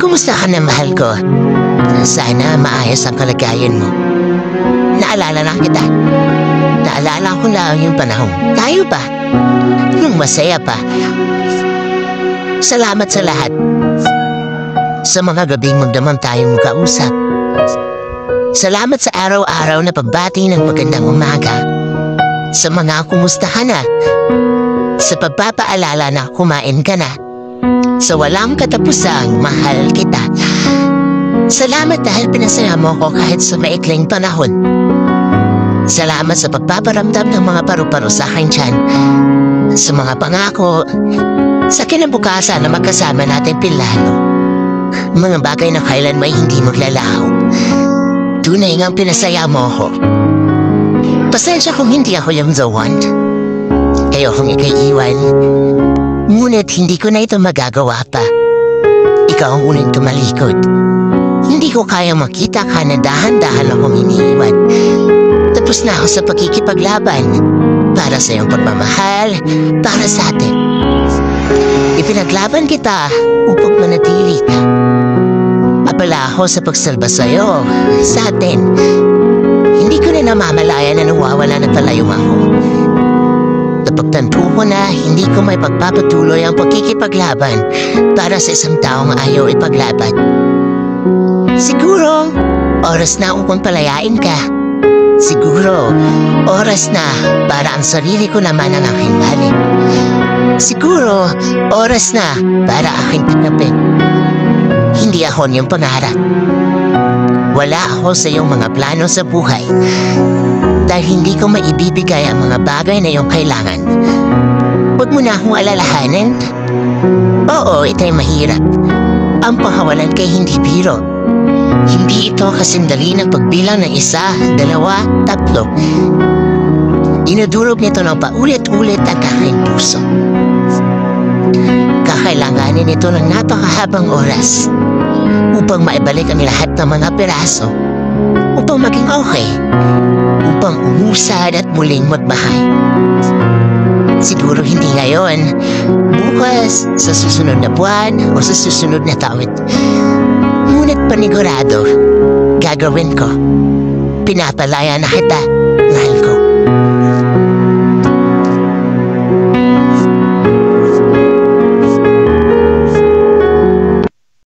Kumusta ka na, mahal ko? Sana maayos ang kalagayan mo. Naalala na kita. Naalala ko lang yung panahon. Tayo pa. Yung masaya pa. Salamat sa lahat. Sa mga gabing magdamang tayong kausap. Salamat sa araw-araw na pagbati ng magandang umaga. Sa mga kumustahan na. Sa pagpapaalala na kumain ka na. Sa walang katapusang mahal kita. Salamat dahil pinasaya mo ko kahit sa maikling panahon. Salamat sa pagpaparamdam ng mga paru-paro sa aking tiyan. Sa mga pangako. Sa kinabukasan na magkasama natin pilalo. Mga bagay na kailan may hindi maglalaho. Tunay ngang pinasaya mo ko. Pasensya kung hindi ako yung the one. Ayokong ikaiiwan. Ngunit hindi ko na ito magagawa pa. Ikaw ang unang tumalikod. Hindi ko kaya makita ka na dahan-dahan akong iniiwan. Tapos na ako sa pagkikipaglaban. Para sa iyong pagmamahal, para sa atin. Ipinaglaban kita upang manatili ka. Abala ako sa pagsalba sa'yo, sa atin. Hindi ko na namamalayan na nawawala na palayong ako. Napagtanto ko na hindi ko may pagpapatuloy ang pagkikipaglaban para sa isang taong ayaw ipaglaban. Siguro, oras na upang palayain ka. Siguro, oras na para ang sarili ko naman ang aking balik. Siguro, oras na para aking tanggapin. Hindi ako niyong pangarap. Wala ako sa iyong mga plano sa buhay. Dahil hindi ko maibibigay ang mga bagay na iyong kailangan. Huwag mo na akong alalahanin. Oo, ito'y mahirap. Ang panghawalan kay hindi biro. Hindi ito kasindali ng pagbilang ng 1, 2, 3. Inudurog nito ng paulit-ulit ang aking puso. Kakailanganin ito ng napakahabang oras upang maibalik ang lahat ng mga piraso, upang maging okay, upang umusad at muling magbahay. Siguro hindi ngayon, bukas, sa susunod na buwan o sa susunod na taon. Ngunit panigurado, gagawin ko. Pinapalaya na kita, mahal ko.